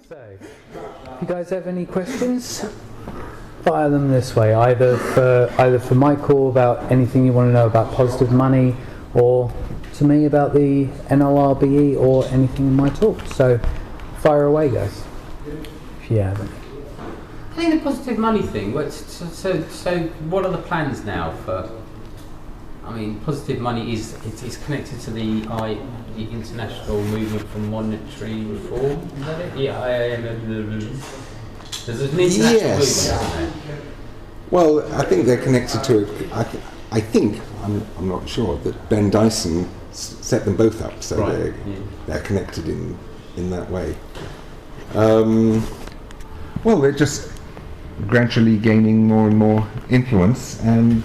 So, if you guys have any questions, fire them this way, either for Michael about anything you want to know about positive money, or to me about the NLRBE or anything in my talk. So, fire away, guys, if you have any. I think the positive money thing. So what are the plans now for? I mean, positive money is connected to the international movement for monetary reform. Is that it? Yeah, there's an international movement, isn't there? Well, I think they're connected to it. I think I'm not sure that Ben Dyson set them both up, so right. they're connected in that way. Well, they're just gradually gaining more and more influence, and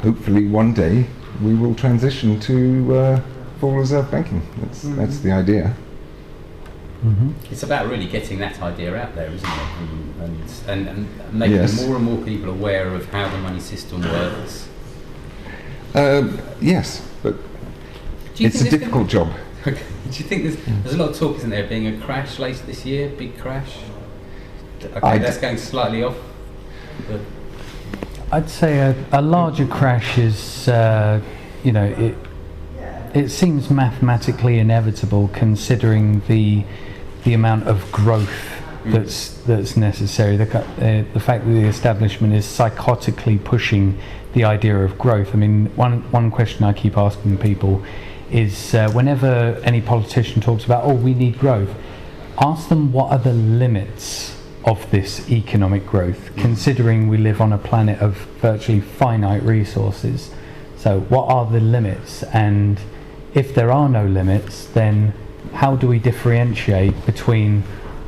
hopefully one day we will transition to full reserve banking. That's the idea. Mm-hmm. It's about really getting that idea out there, isn't it? And making more and more people aware of how the money system works. Yes, but it's a difficult job. Okay. Do you think there's a lot of talk, isn't there, being a crash later this year, big crash? Okay, that's going slightly off. But I'd say a larger crash is, it seems mathematically inevitable considering the amount of growth that's necessary. The fact that the establishment is psychotically pushing the idea of growth. I mean, one question I keep asking people is whenever any politician talks about, we need growth, ask them what are the limits of this economic growth, considering we live on a planet of virtually finite resources. So what are the limits? And if there are no limits, then how do we differentiate between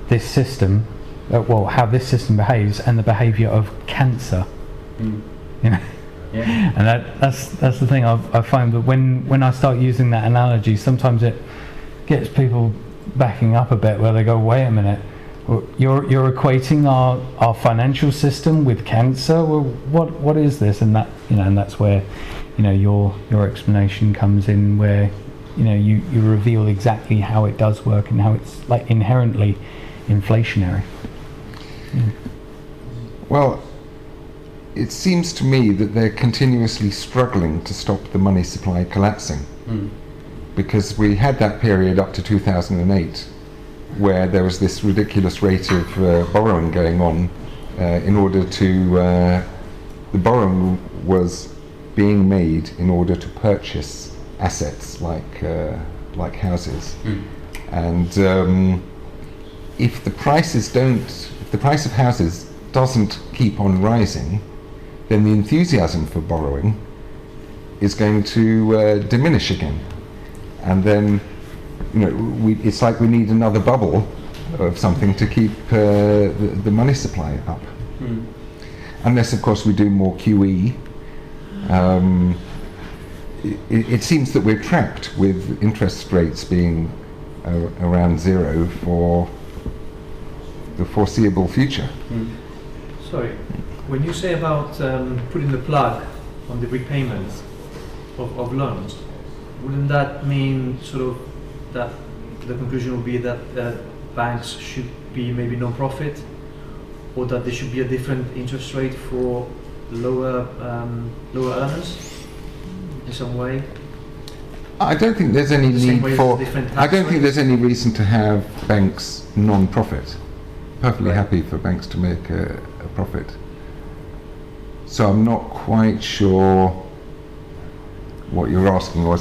this system, how this system behaves, and the behaviour of cancer? You know? Yeah. And that's the thing I find, that when I start using that analogy, sometimes it gets people backing up a bit, where they go, wait a minute, you're equating our financial system with cancer? Well, what is this? And that, and that's where your explanation comes in, where you reveal exactly how it does work and how it's like inherently inflationary. Well, it seems to me that they're continuously struggling to stop the money supply collapsing, because we had that period up to 2008 where there was this ridiculous rate of borrowing going on in order to the borrowing was being made in order to purchase assets like houses, and if the price of houses doesn't keep on rising, then the enthusiasm for borrowing is going to diminish again, and then it's like we need another bubble of something to keep the money supply up. Unless, of course, we do more QE. It seems that we're trapped with interest rates being around zero for the foreseeable future. Sorry, when you say about putting the plug on the repayments of loans, wouldn't that mean sort of that the conclusion would be that banks should be maybe non-profit, or that there should be a different interest rate for lower earners in some way? I don't think there's any need for. I don't think there's any reason to have banks non-profit. Perfectly happy for banks to make a profit. So I'm not quite sure what you're asking or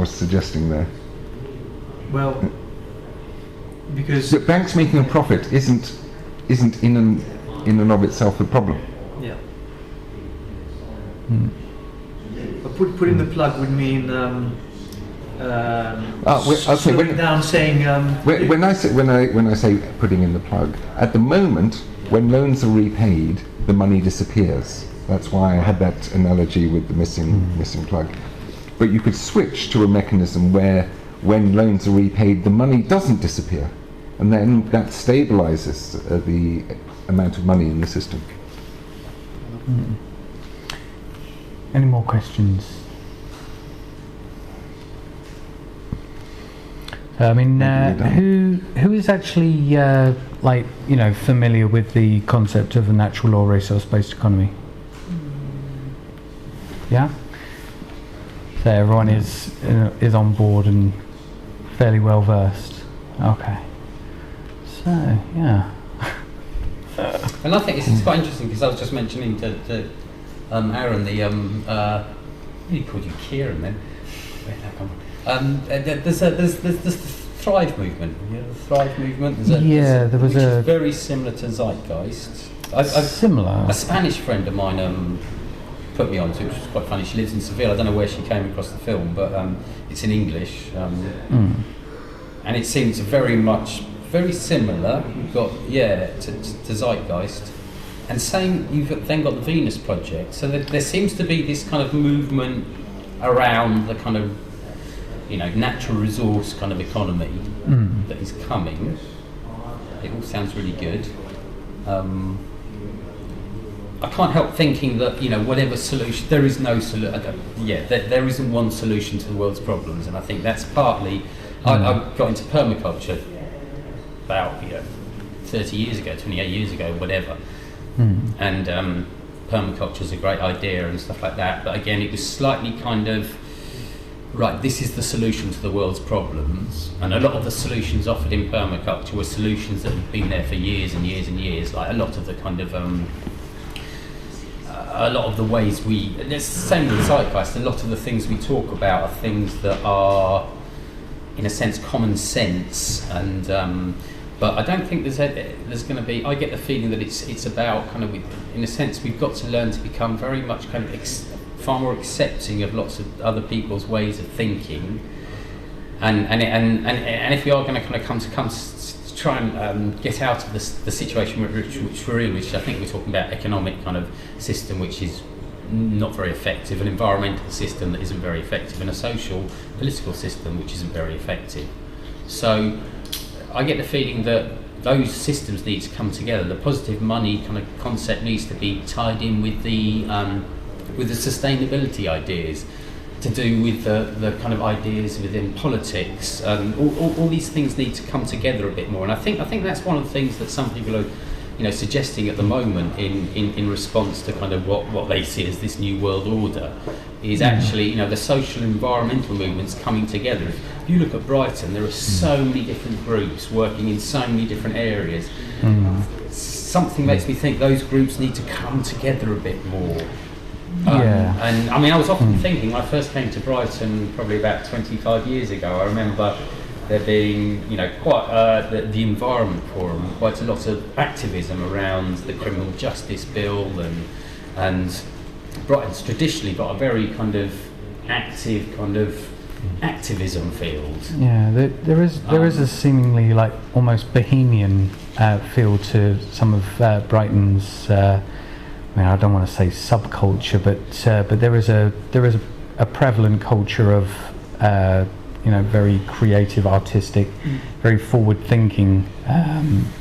suggesting there. Well, because but banks making a profit isn't in and of itself a problem. Yeah. But putting the plug would mean slowing down, saying. When I say putting in the plug, at the moment, when loans are repaid, the money disappears. That's why I had that analogy with the missing plug. But you could switch to a mechanism where, when loans are repaid, the money doesn't disappear, and then that stabilizes the amount of money in the system. Any more questions? I mean, Can be done. who is actually like, you know, familiar with the concept of a natural law resource-based economy? Yeah. So everyone is on board and fairly well versed. Okay. So yeah. And I think it's quite interesting because I was just mentioning to Aaron he called you Kieran then. Where'd that come from? There's the Thrive movement. You know, the Thrive movement. Which is very similar to Zeitgeist. Similar. A Spanish friend of mine put me onto it, which was quite funny. She lives in Seville. I don't know where she came across the film, but it's in English, and it seems very similar. You've got to Zeitgeist, and same. You've then got the Venus Project. So there seems to be this kind of movement around the kind of, you know, natural resource kind of economy that is coming. It all sounds really good. I can't help thinking that, you know, whatever solution, there is no solution. There isn't one solution to the world's problems, and I think that's partly. I got into permaculture about 30 years ago, 28 years ago, whatever, and permaculture is a great idea and stuff like that. But again, it was slightly kind of right. This is the solution to the world's problems, and a lot of the solutions offered in permaculture were solutions that have been there for years and years and years. Like a lot of the kind of a lot of the ways it's the same with Zeitgeist, a lot of the things we talk about are things that are, in a sense, common sense, and but I don't think there's going to be, I get the feeling that it's about kind of, in a sense, we've got to learn to become very much kind of far more accepting of lots of other people's ways of thinking, and if we are going to kind of come to try and get out of the situation which we're in, which I think we're talking about economic kind of system which is not very effective, an environmental system that isn't very effective, and a social political system which isn't very effective. So I get the feeling that those systems need to come together. The positive money kind of concept needs to be tied in with the sustainability ideas, to do with the kind of ideas within politics. All these things need to come together a bit more, and I think that's one of the things that some people are, you know, suggesting at the moment in response to kind of what they see as this new world order is actually, you know, the social environmental movements coming together. If you look at Brighton, there are so many different groups working in so many different areas. Something makes me think those groups need to come together a bit more. And I mean, I was often thinking, when I first came to Brighton probably about 25 years ago, I remember there being, you know, quite the Environment Forum, quite a lot of activism around the criminal justice bill, and Brighton's traditionally got a very kind of active kind of activism field. Yeah, there is a seemingly like almost bohemian feel to some of Brighton's. I mean, I don't want to say subculture, but there is a prevalent culture of you know, very creative, artistic, very forward-thinking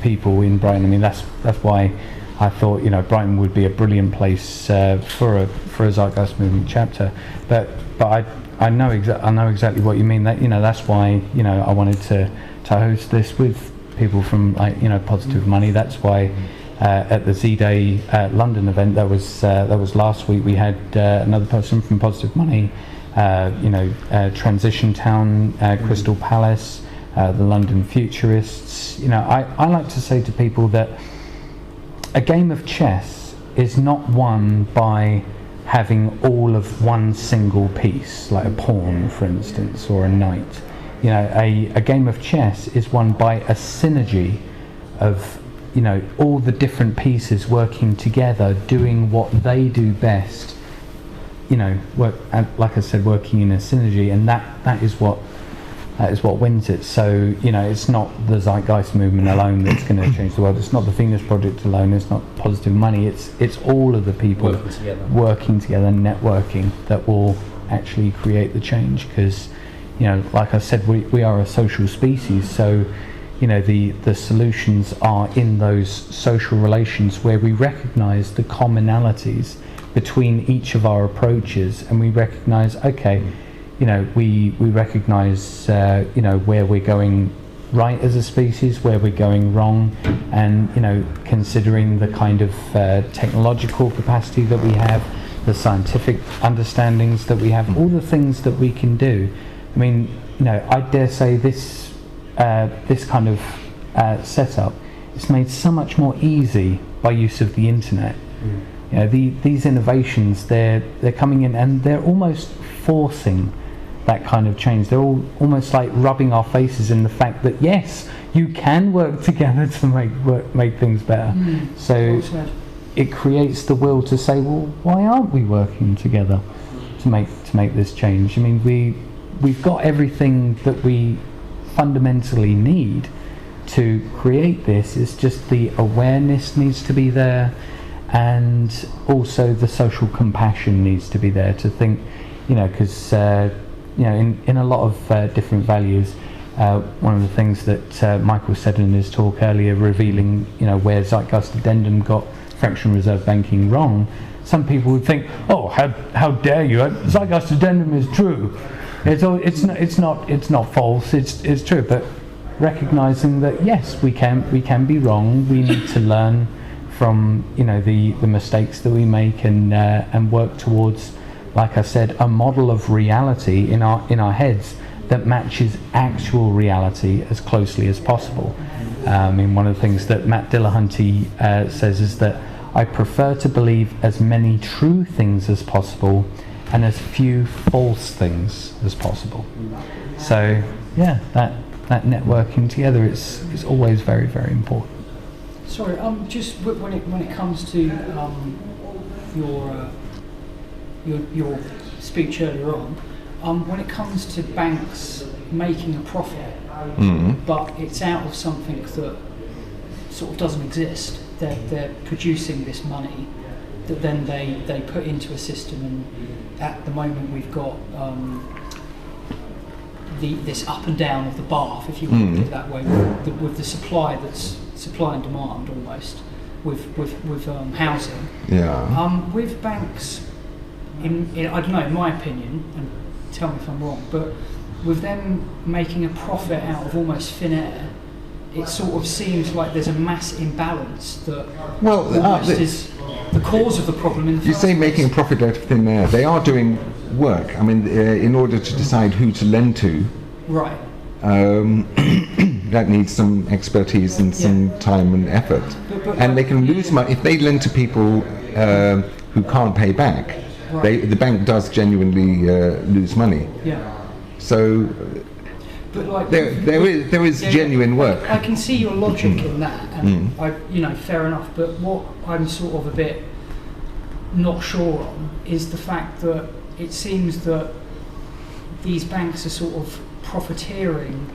people in Brighton. I mean, that's why I thought, you know, Brighton would be a brilliant place for a Zeitgeist movement chapter. But I know exactly what you mean. That, you know, that's why, you know, I wanted to host this with people from, like, you know, Positive Money. That's why. At the Z-Day London event that was last week, we had another person from Positive Money, you know, Transition Town, Crystal Palace, the London Futurists. You know, I like to say to people that a game of chess is not won by having all of one single piece, like a pawn, for instance, or a knight. You know, a game of chess is won by a synergy of, you know, all the different pieces working together, doing what they do best, you know, like I said, working in a synergy, and that is what wins it. So, you know, it's not the Zeitgeist movement alone that's going to change the world. It's not the Venus Project alone. It's not Positive Money. It's all of the people working together, networking, that will actually create the change. Because, you know, like I said, we are a social species, so, you know, the solutions are in those social relations where we recognise the commonalities between each of our approaches, and we recognise, okay, we recognise where we're going right as a species, where we're going wrong, and considering the kind of technological capacity that we have, the scientific understandings that we have, all the things that we can do. I mean, I dare say this kind of setup is made so much more easy by use of the internet. These innovations, they're coming in and they're almost forcing that kind of change. They're all almost like rubbing our faces in the fact that yes, you can work together to make things better. So it creates the will to say, well, why aren't we working together to make this change? I mean, we've got everything that we fundamentally need to create this. It's just the awareness needs to be there, and also the social compassion needs to be there to think, because in a lot of different values, one of the things that Michael said in his talk earlier, revealing where Zeitgeist Addendum got fractional reserve banking wrong, some people would think, oh, how dare you, Zeitgeist Addendum is true. It's not false, it's true. But recognizing that yes, we can be wrong, we need to learn from the mistakes that we make, and work towards, like I said, a model of reality in our heads that matches actual reality as closely as possible. I mean, one of the things that Matt Dillahunty says is that I prefer to believe as many true things as possible and as few false things as possible. So yeah, that networking together is always very, very important. Sorry, just when it comes to your speech earlier on, when it comes to banks making a profit, but it's out of something that sort of doesn't exist. They're producing this money that then they put into a system, and at the moment we've got this up and down of the bath, if you want to put it that way, with the supply and demand almost, with housing. Yeah. With banks, in I don't know, in my opinion, and tell me if I'm wrong, but with them making a profit out of almost thin air, it sort of seems like there's a mass imbalance that almost is the cause of the problem. In the You first say place. making a profit out of thin air. They are doing work. I mean, in order to decide who to lend to, Right. that needs some expertise and some time and effort. But And they can lose money if they lend to people who can't pay back. Right. The bank does genuinely lose money. Yeah. So But like there is genuine work. I can see your logic in that, and fair enough. But what I'm sort of a bit not sure on is the fact that it seems that these banks are sort of profiteering,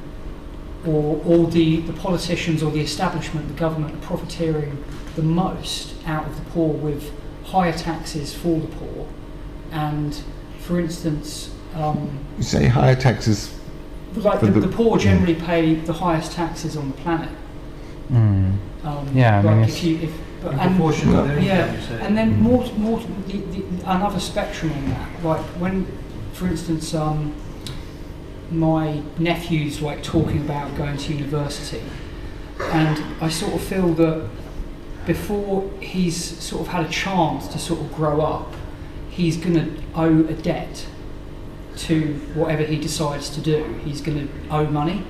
or the politicians or the establishment, the government, are profiteering the most out of the poor with higher taxes for the poor. And for instance, You say higher taxes. like For the the- poor generally pay the highest taxes on the planet. Yeah, I mean, Like it's- but- In and- proportion to their yeah, income, you say. and then more another spectrum on that. Like when, for instance, my nephew's like talking about going to university, and I sort of feel that before he's sort of had a chance to sort of grow up, he's going to owe a debt to whatever he decides to do. He's going to owe money.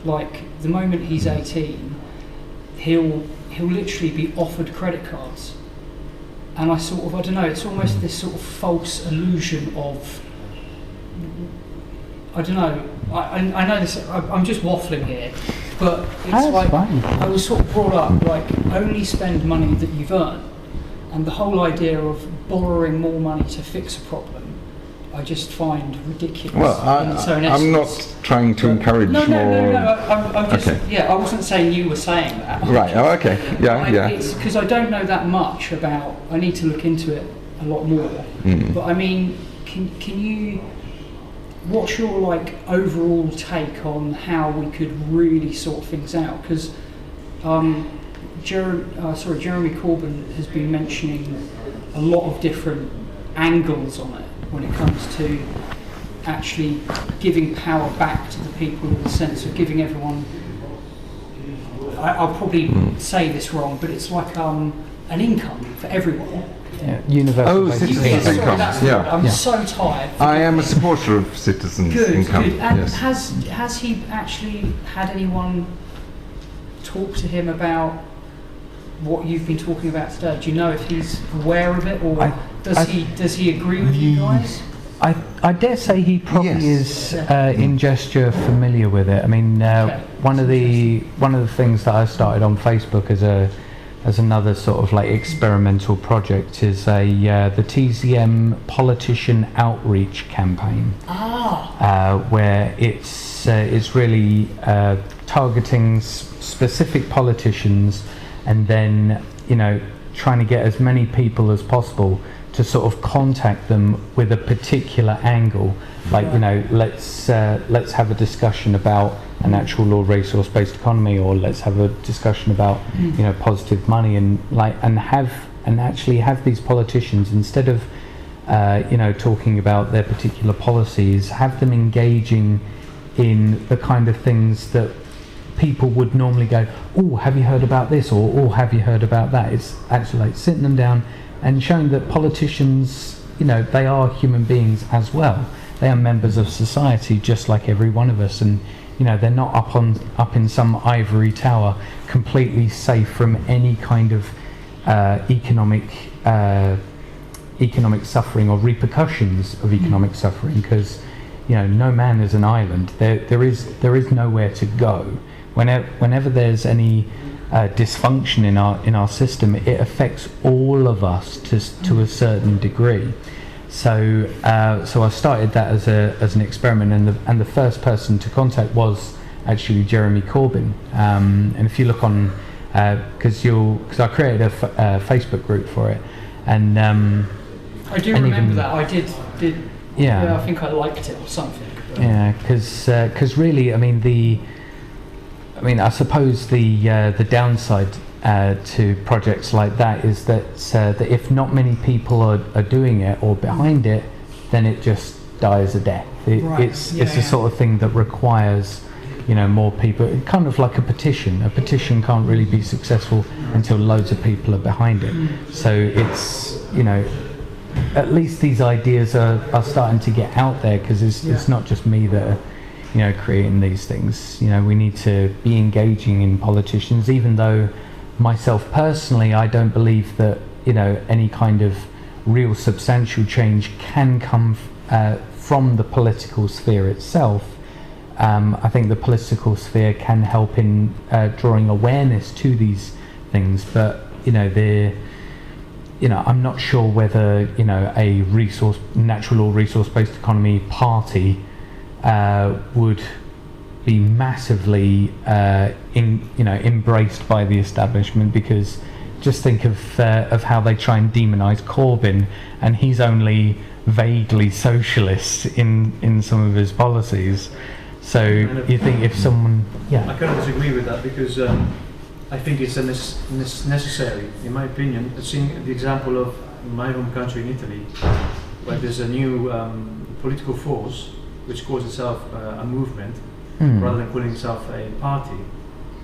Like the moment he's 18, he'll literally be offered credit cards, and I don't know, it's almost this sort of false illusion of, I don't know, I know this, I'm just waffling here, but it's That's like fine. I was sort of brought up like only spend money that you've earned, and the whole idea of borrowing more money to fix a problem I just find ridiculous. Well, in its own I'm not essence. trying to encourage No, more. I'm just, Okay. yeah, I wasn't saying you were saying that. Right. Oh, okay. Yeah. Yeah. It's because I don't know that much about. I need to look into it a lot more. But I mean, can you? What's your like overall take on how we could really sort things out? Because Jeremy Corbyn has been mentioning a lot of different angles on it when it comes to actually giving power back to the people in the sense of giving everyone. I'll probably say this wrong, but it's like an income for everyone. Yeah, universal Oh, basic citizens' Sorry, income. that's Yeah. the word. I'm Yeah. so tired. I am a supporter of citizens' Good, income. good. And Yes. has he actually had anyone talk to him about what you've been talking about today? Do you know if he's aware of it, or does he agree with you guys? I dare say he probably Yes. is in gesture familiar with it. I mean, Okay. one of the things that I started on Facebook as another sort of like experimental project is the TZM politician outreach campaign, where it's really targeting specific politicians, and then trying to get as many people as possible to sort of contact them with a particular angle, like let's have a discussion about a natural law resource-based economy, or let's have a discussion about positive money, and actually have these politicians, instead of talking about their particular policies, have them engaging in the kind of things that people would normally go, oh, have you heard about this, or oh, have you heard about that. It's actually like sitting them down and showing that politicians, they are human beings as well. They are members of society just like every one of us, and they're not up in some ivory tower, completely safe from any kind of economic suffering or repercussions of economic suffering, because no man is an island. There is nowhere to go. Whenever there's any dysfunction in our system, it affects all of us to a certain degree. So I started that as an experiment, and the first person to contact was actually Jeremy Corbyn. And if you look on, because I created a Facebook group for it, and I do remember that. I did. Yeah. I think I liked it or something. But. Yeah, because really, I suppose the downside to projects like that is that if not many people are doing it or behind it, then it just dies a death. It's the sort of thing that requires more people. Kind of like a petition. A petition can't really be successful until loads of people are behind it. So it's at least these ideas are starting to get out there, because it's not just me that are creating these things. We need to be engaging in politicians, even though myself personally, I don't believe that any kind of real substantial change can come from the political sphere itself. I think the political sphere can help in drawing awareness to these things, but I'm not sure whether a natural or resource-based economy party would be massively embraced by the establishment, because just think of how they try and demonise Corbyn, and he's only vaguely socialist in some of his policies. So you think if someone, I kind of disagree with that, because I think it's necessary, in my opinion. Seeing the example of my home country in Italy, where there's a new political force which calls itself a movement, rather than calling itself a party,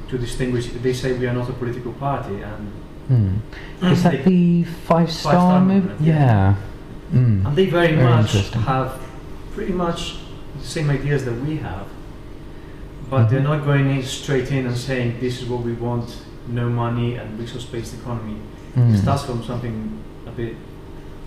to distinguish. They say we are not a political party, and is that the five-star movement? Yeah. And they very much interesting. have pretty much the same ideas that we have, but they're not going in straight in and saying this is what we want, no money and resource-based economy. It starts from something a bit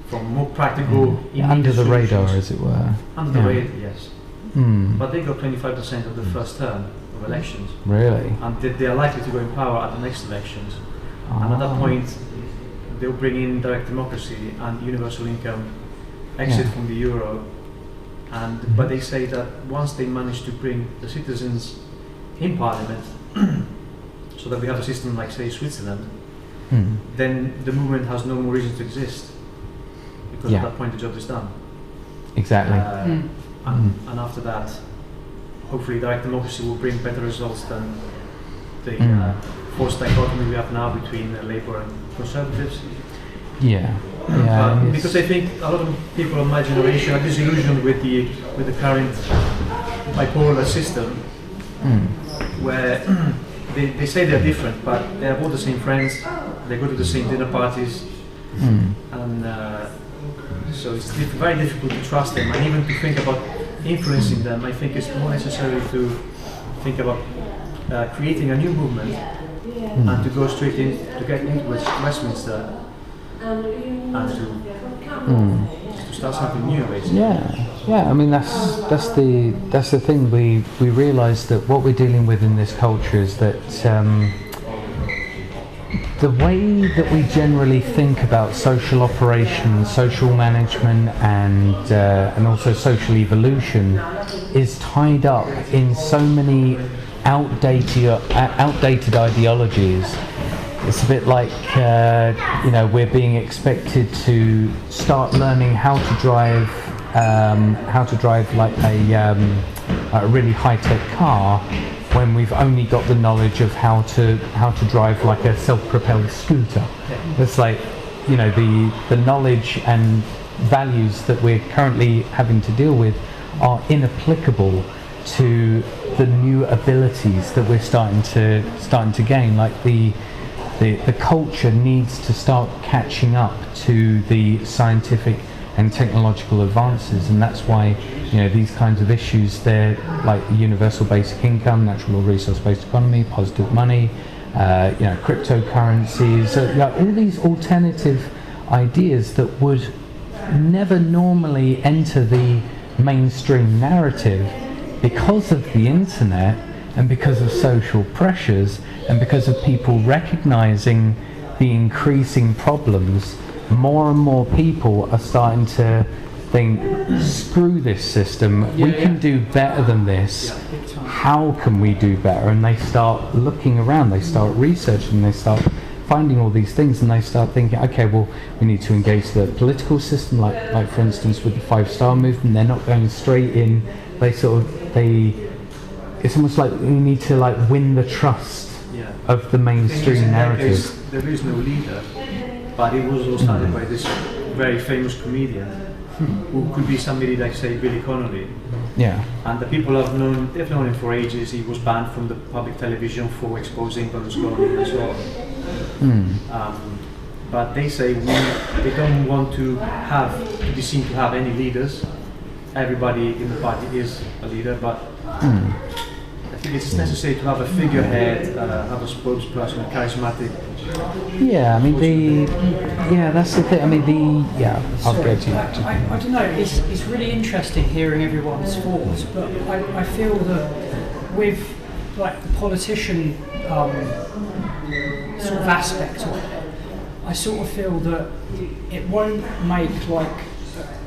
from more practical, under the solutions. radar, as it were. Under the radar, yes. But they got 25% of the first term of elections, Really? and they are likely to go in power at the next elections. And at that point, they'll bring in direct democracy and universal income, exit from the euro. And but they say that once they manage to bring the citizens in parliament, so that we have a system like, say, Switzerland, then the movement has no more reason to exist, because at that point the job is done. Exactly. And after that, hopefully direct democracy will bring better results than the forced dichotomy we have now between Labour and Conservatives. Yeah. Because I think a lot of people of my generation are disillusioned with the current bipolar system, where they say they're different, but they have all the same friends, they go to the same dinner parties, and so it's very difficult to trust them, and even to think about influencing them. I think it's more necessary to think about creating a new movement and to go straight in, to get into Westminster and to start something new, basically. Yeah. I mean, that's the thing. We realise that what we're dealing with in this culture is that the way that we generally think about social operations, social management, and also social evolution is tied up in so many outdated ideologies. It's a bit like we're being expected to start learning how to drive like a really high-tech car when we've only got the knowledge of how to drive like a self-propelled scooter. It's like, the knowledge and values that we're currently having to deal with are inapplicable to the new abilities that we're starting to gain. Like the culture needs to start catching up to the scientific and technological advances, and that's why these kinds of issues, they're like the universal basic income, natural resource-based economy, positive money, cryptocurrencies, all these alternative ideas that would never normally enter the mainstream narrative because of the internet and because of social pressures and because of people recognizing the increasing problems. More and more people are starting to think, screw this system, we can do better than this. How can we do better? And they start looking around, they start researching, they start finding all these things, and they start thinking, okay, well, we need to engage the political system, like for instance with the 5-star movement. They're not going straight in, it's almost like we need to win the trust of the mainstream narrative. There is no leader, but it was all started by this very famous comedian who could be somebody like, say, Billy Connolly. Yeah. And the people they've known him for ages. He was banned from the public television for exposing Berlusconi and so on. But they say they don't want to be seen to have any leaders. Everybody in the party is a leader, but I think it's necessary to have a figurehead, have a spokesperson, a charismatic. Yeah, I mean that's the thing. I mean I'll go to you. I don't know. It's really interesting hearing everyone's thoughts, but I feel that with the politician sort of aspect of it, I sort of feel that it won't make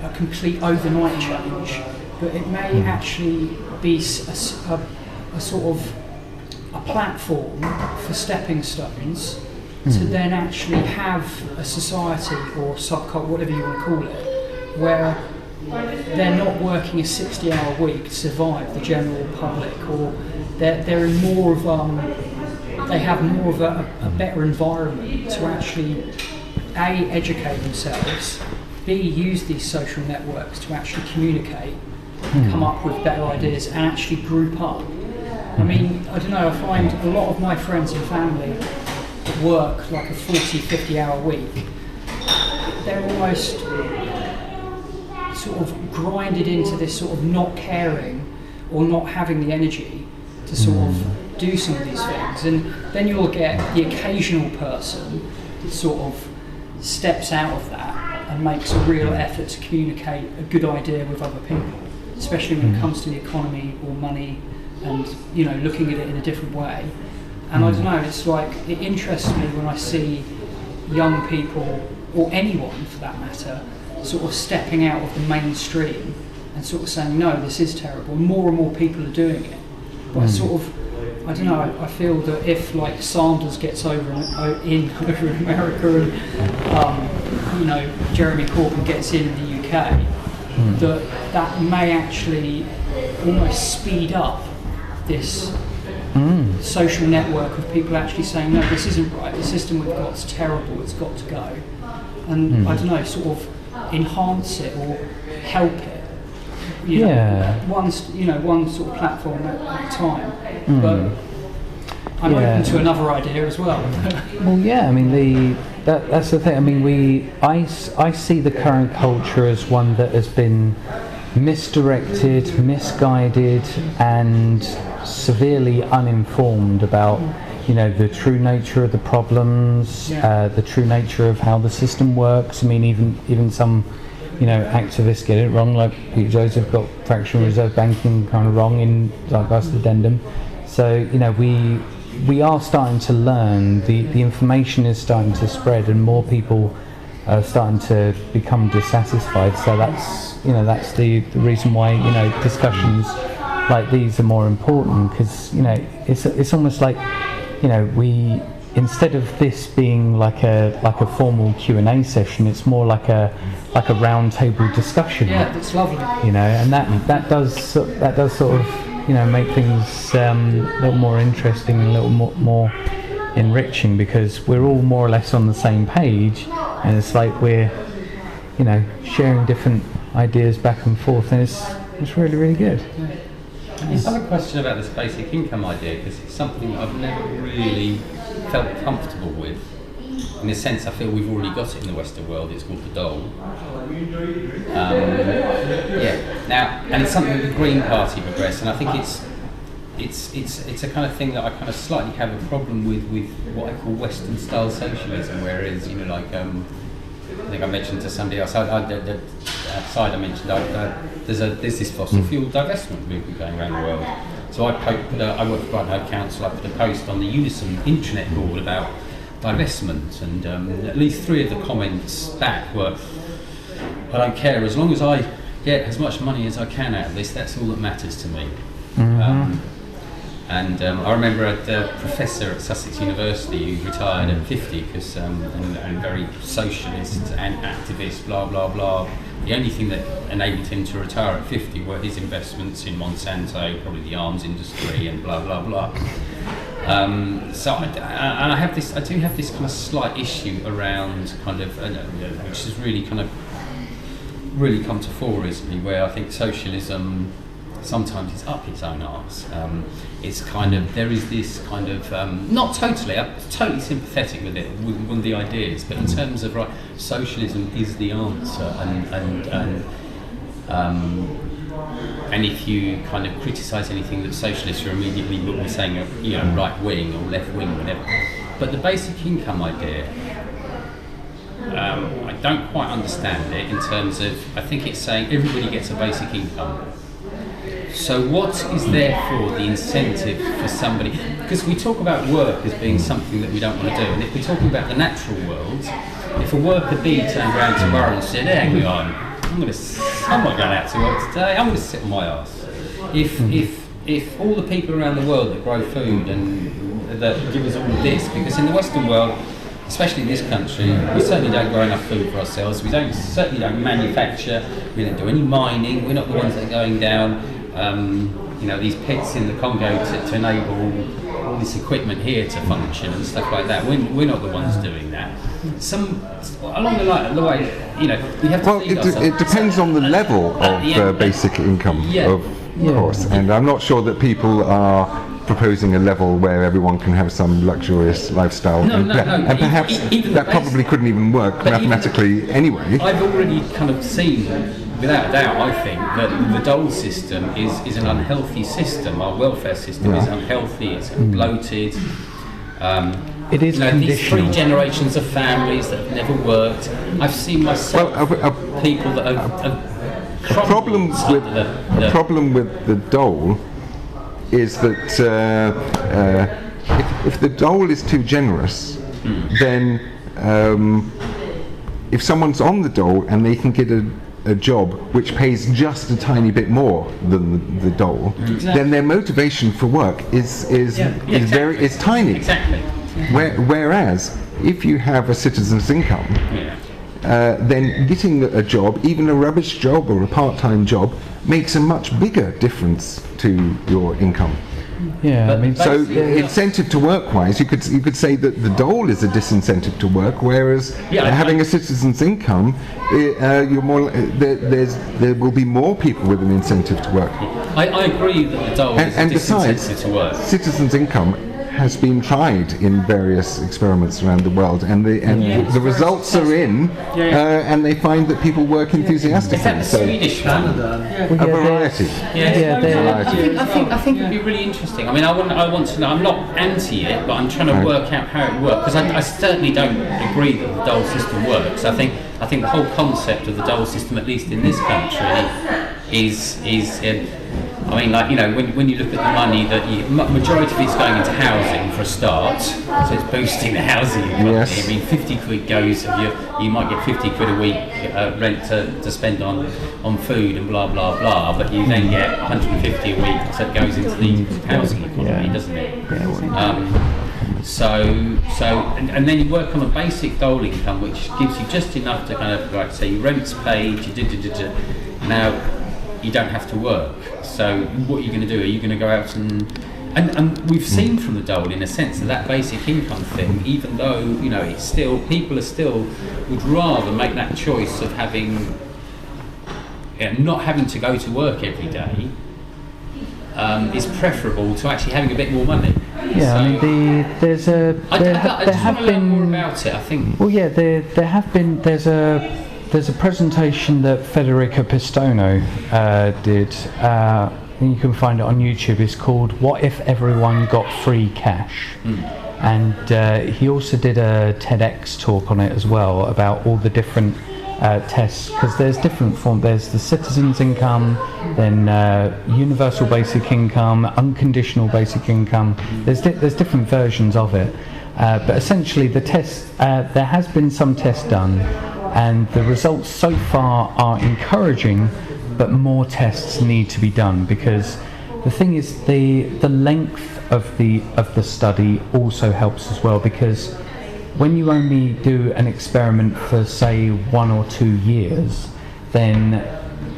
a complete overnight change, but it may actually be a sort of a platform for stepping stones to then actually have a society or subculture, whatever you want to call it, where they're not working a 60-hour week to survive the general public, or they're in more of they have more of a better environment to actually A, educate themselves, B, use these social networks to actually communicate, come up with better ideas and actually group up. I mean, I don't know, I find a lot of my friends and family that work like a 40, 50-hour week, they're almost sort of grinded into this sort of not caring or not having the energy to sort of do some of these things. And then you'll get the occasional person that sort of steps out of that and makes a real effort to communicate a good idea with other people, especially when it comes to the economy or money and looking at it in a different way. And I don't know, it's it interests me when I see young people, or anyone for that matter, sort of stepping out of the mainstream and sort of saying, no, this is terrible. More and more people are doing it. But I don't know, I feel that if Sanders gets over in America and Jeremy Corbyn gets in the UK, that may actually almost speed up this social network of people actually saying, no, this isn't right, the system we've got is terrible, it's got to go. and I don't know, sort of enhance it or help it. You know, one sort of platform at a time. But I'm open to another idea as well. Well, yeah, I mean that's the thing. I mean, I see the current culture as one that has been misdirected, misguided, and severely uninformed about, you know, the true nature of the problems, the true nature of how the system works. I mean, even some, you know, activists get it wrong, like Peter Joseph got fractional reserve banking kind of wrong in Zeitgeist Addendum. So, you know, we are starting to learn, the information is starting to spread, and more people are starting to become dissatisfied. So that's the reason why, you know, discussions like these are more important, because, you know, it's almost like, you know, we, instead of this being like a formal Q&A session, it's more like a round table discussion. Yeah, that's lovely. You know, and that does sort of, you know, make things a little more interesting and a little more enriching, because we're all more or less on the same page, and it's like we're, you know, sharing different ideas back and forth, and it's really, really good. I have a question about this basic income idea, because it's something I've never really felt comfortable with. In a sense, I feel we've already got it in the Western world. It's called the dole. Now, and it's something the Green Party progress, and I think it's a kind of thing that I kind of slightly have a problem with what I call Western style socialism, whereas, you know, like I think I mentioned to somebody else outside, I mentioned there's this fossil fuel divestment movement going around the world. So I work for Brighton Council. I put a post on the Unison intranet board about divestment, and at least 3 of the comments back were, I don't care, as long as I get as much money as I can out of this, that's all that matters to me. I remember a professor at Sussex University who retired at 50 because and very socialist and activist, blah blah blah. The only thing that enabled him to retire at 50 were his investments in Monsanto, probably the arms industry, and blah blah blah. So I do have this kind of slight issue around kind of, which has really come to fore recently, where I think socialism sometimes is up its own arse. It's kind of, there is this kind of, not totally, I'm totally sympathetic with it, with one of the ideas, but in terms of, right, socialism is the answer, and if you kind of criticise anything that's socialist, you're immediately what we're saying, you know, right wing or left wing, whatever. But the basic income idea, I don't quite understand it in terms of, I think it's saying everybody gets a basic income. So what is therefore the incentive for somebody? Because we talk about work as being something that we don't want to do, and if we're talking about the natural world, if a worker bee turned around tomorrow and said, "Hey, hang on, I'm not going out to work today, I'm going to sit on my arse." If all the people around the world that grow food and that give us all this, because in the Western world, especially in this country, we certainly don't grow enough food for ourselves, certainly don't manufacture, we don't do any mining, we're not the ones that are going down you know, these pits in the Congo to enable all this equipment here to function and stuff like that. We're not the ones doing that. Along the way, you know, we have to feed ourselves. It depends on the level of basic income, of course, and I'm not sure that people are proposing a level where everyone can have some luxurious lifestyle, and perhaps that probably couldn't even work mathematically anyway. I've already kind of seen, without a doubt, I think that the dole system is an unhealthy system. Our welfare system is unhealthy, it's bloated. It is conditional. These 3 generations of families that have never worked. I've seen myself people that have a problem with the dole is that if the dole is too generous, then if someone's on the dole and they can get a job which pays just a tiny bit more than the dole, then their motivation for work is tiny. Exactly. Whereas if you have a citizen's income, then getting a job, even a rubbish job or a part-time job, makes a much bigger difference to your income. Yeah, But I mean, So basically- incentive to work wise, you could say that the dole is a disincentive to work, whereas having a citizen's income, you're more there will be more people with an incentive to work. I agree that the dole is a And besides, disincentive to work. citizens' income has been tried in various experiments around the world, and the results are in, and they find that people work Is that enthusiastically. the So Swedish one? a variety. I think it'd be really interesting. I mean, I want to know. I'm not anti it, but I'm trying to work out how it works, because I certainly don't agree that the dole system works. I think the whole concept of the dole system, at least in this country, is I mean, like, you know, when you look at the money that majority of it's going into housing for a start, so it's boosting the housing economy. Yes. I mean, 50 quid goes, you might get 50 quid a week rent to spend on food and blah blah blah, but you then get 150 a week that goes into the housing economy, doesn't it? And then you work on a basic dole income, which gives you just enough to kind of, like, say, your rent's paid, now you don't have to work. So what are you going to do? Are you going to go out and we've seen from the dole, in a sense, that basic income thing, even though, you know, it's still, people are still would rather make that choice of having, not having to go to work every day, is preferable to actually having a bit more money. yeah. I mean, I just want to learn more about it, I think. Well, yeah, there have been. There's a presentation that Federico Pistono did. You can find it on YouTube. It's called "What If Everyone Got Free Cash?" And he also did a TEDx talk on it as well, about all the different tests, because there's different forms. There's the citizen's income, then universal basic income, unconditional basic income. There's different versions of it, but essentially the test. There has been some tests done, and the results so far are encouraging, but more tests need to be done, because the thing is, the length of the study also helps as well, because when you only do an experiment for, say, 1 or 2 years, then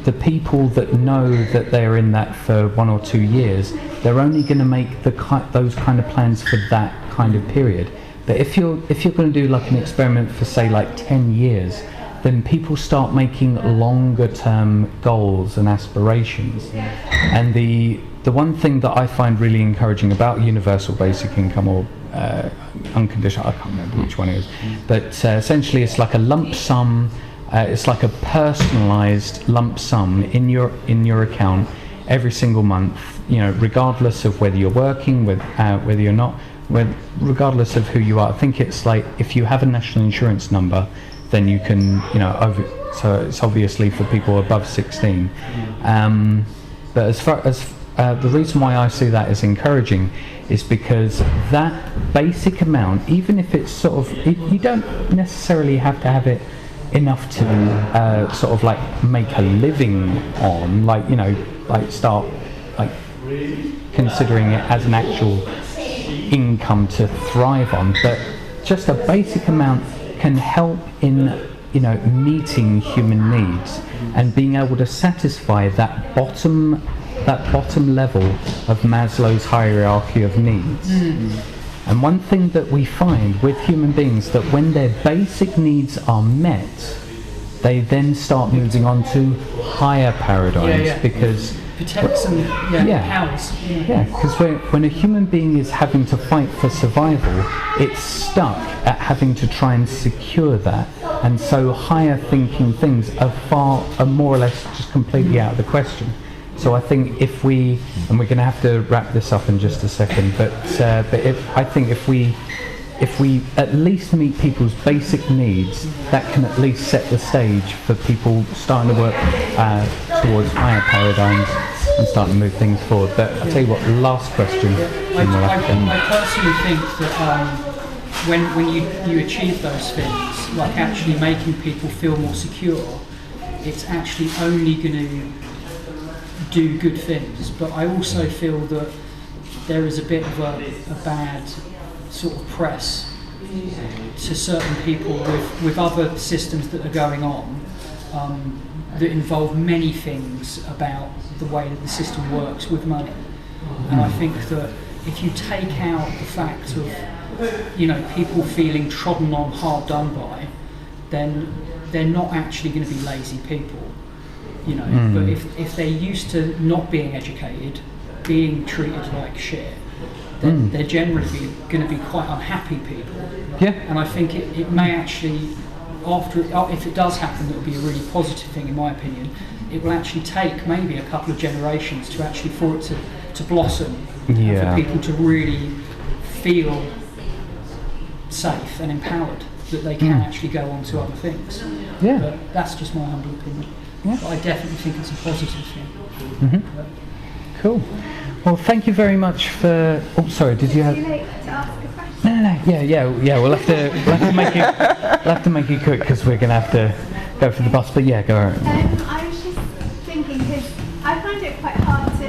the people that know that they're in that for 1 or 2 years, they're only going to make those kind of plans for that kind of period. But if you're going to do like an experiment for, say, like 10 years, then people start making longer term goals and aspirations. And the one thing that I find really encouraging about universal basic income, or unconditional, I can't remember which one it is, but essentially it's like a lump sum, it's like a personalised lump sum in your account every single month, you know, regardless of whether you're working, whether you're not, regardless of who you are. I think it's like, if you have a national insurance number, then you can, you know, so it's obviously for people above 16. But as far as the reason why I see that as encouraging is because that basic amount, even if it's sort of, you don't necessarily have to have it enough to sort of like make a living on, like, you know, like start like considering it as an actual income to thrive on, but just a basic amount can help in, you know, meeting human needs and being able to satisfy that bottom level of Maslow's hierarchy of needs. And one thing that we find with human beings, that when their basic needs are met, they then start moving on to higher paradigms, because protects them, powers. Yeah, because when a human being is having to fight for survival, it's stuck at having to try and secure that, and so higher thinking things are more or less just completely out of the question. So I think if we, and we're going to have to wrap this up in just a second, but if we at least meet people's basic needs, that can at least set the stage for people starting to work towards higher paradigms and starting to move things forward. But I'll tell you what, last question. I personally think that when you achieve those things, like actually making people feel more secure, it's actually only going to do good things. But I also feel that there is a bit of a bad sort of press to certain people with other systems that are going on that involve many things about the way that the system works with money. And I think that if you take out the fact of, people feeling trodden on, hard done by, then they're not actually going to be lazy people. But if they're used to not being educated, being treated like shit, then they're generally going to be quite unhappy people. Yeah. And I think it may actually, if it does happen, it will be a really positive thing in my opinion. It will actually take maybe a couple of generations for it to blossom, and for people to really feel safe and empowered that they can actually go on to other things. Yeah. But that's just my humble opinion. Yeah. But I definitely think it's a positive thing. Mm-hmm. Cool. Well, thank you very much for. Oh, sorry. Did you have? Too late to ask a question. No. Yeah. We'll have to make it quick because we're gonna have to go for the bus. But yeah, go on. I was just thinking, because I find it quite hard to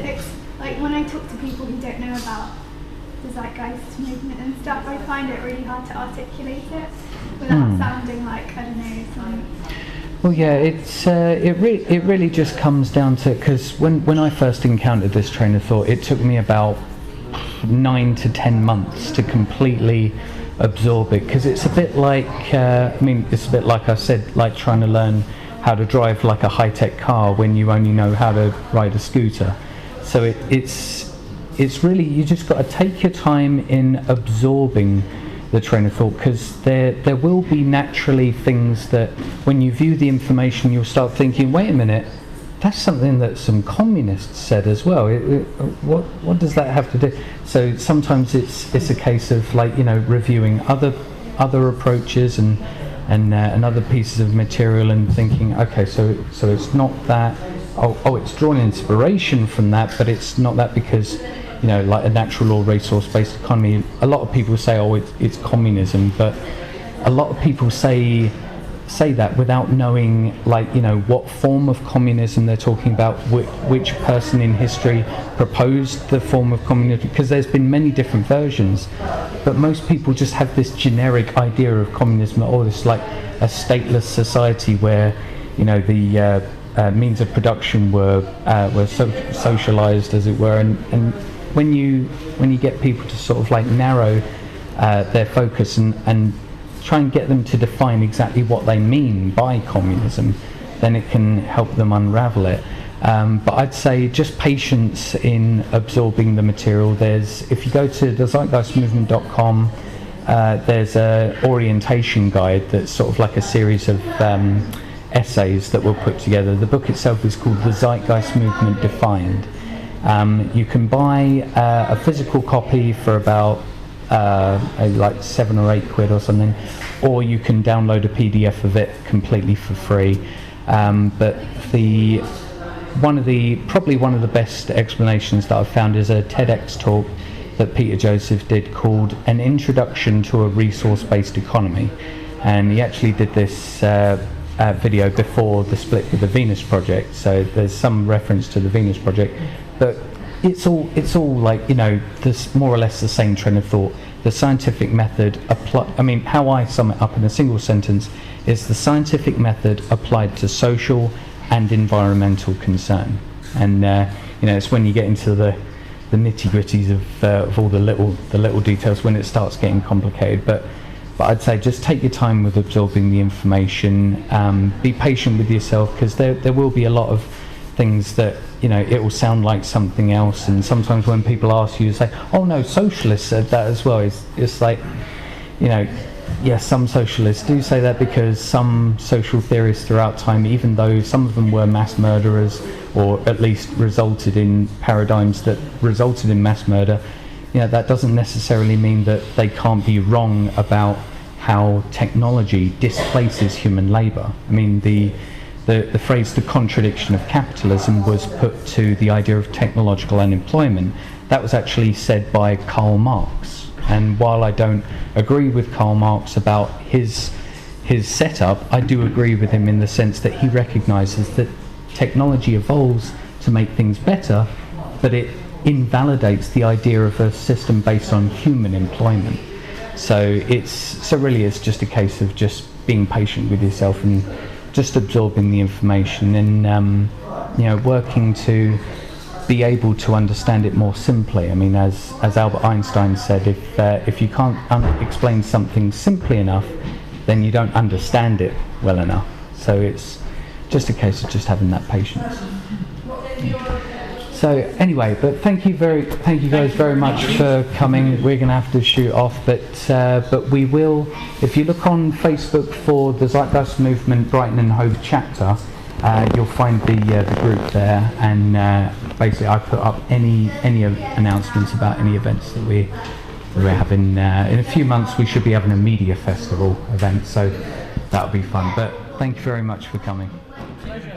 when I talk to people who don't know about the zeitgeist movement and stuff, I find it really hard to articulate it without sounding like, I don't know, something. Well, yeah, it really just comes down to, because when I first encountered this train of thought, it took me about 9 to 10 months to completely absorb it, because it's a bit like it's a bit like I said, like trying to learn how to drive like a high-tech car when you only know how to ride a scooter. So it's really, you just got to take your time in absorbing the train of thought, because there will be naturally things that when you view the information you'll start thinking, wait a minute, that's something that some communists said as well. What does that have to do? So sometimes it's a case of reviewing other approaches and other pieces of material and thinking, okay, so it's not that. Oh, it's drawn inspiration from that, but it's not that because, like a natural or resource-based economy. A lot of people say, oh, it's communism, but a lot of people say that without knowing, what form of communism they're talking about, which person in history proposed the form of communism, because there's been many different versions, but most people just have this generic idea of communism, or this like a stateless society where, the means of production were socialized, as it were, and when you get people to sort of narrow their focus and try and get them to define exactly what they mean by communism, then it can help them unravel it. But I'd say just patience in absorbing the material. If you go to the zeitgeistmovement.com, there's a orientation guide that's sort of like a series of essays that were put together. The book itself is called The Zeitgeist Movement Defined. You can buy a physical copy for about like £7 or £8 or something, or you can download a PDF of it completely for free. But probably one of the best explanations that I've found is a TEDx talk that Peter Joseph did called An Introduction to a Resource-Based Economy, and he actually did this video before the split with the Venus Project, so there's some reference to the Venus Project, but it's all there's more or less the same train of thought. The scientific method how I sum it up in a single sentence is the scientific method applied to social and environmental concern, and it's when you get into the nitty-gritties of all the little details when it starts getting complicated, but I'd say just take your time with absorbing the information. Be patient with yourself, because there will be a lot of things that it will sound like something else, and sometimes when people ask you to say, oh no, socialists said that as well, it's like, yes, some socialists do say that, because some social theorists throughout time, even though some of them were mass murderers, or at least resulted in paradigms that resulted in mass murder, that doesn't necessarily mean that they can't be wrong about how technology displaces human labour. I mean, the phrase "the contradiction of capitalism" was put to the idea of technological unemployment. That was actually said by Karl Marx. And while I don't agree with Karl Marx about his setup, I do agree with him in the sense that he recognises that technology evolves to make things better, but it invalidates the idea of a system based on human employment. So really it's just a case of just being patient with yourself and just absorbing the information and working to be able to understand it more simply. I mean, as Albert Einstein said, if you can't explain something simply enough, then you don't understand it well enough. So it's just a case of just having that patience. So anyway, but thank you guys very much for coming. We're going to have to shoot off, but we will. If you look on Facebook for the Zeitgeist Movement Brighton and Hove chapter, you'll find the group there, and basically I put up any announcements about any events that we're having. In a few months we should be having a media festival event, so that'll be fun. But thank you very much for coming. Pleasure.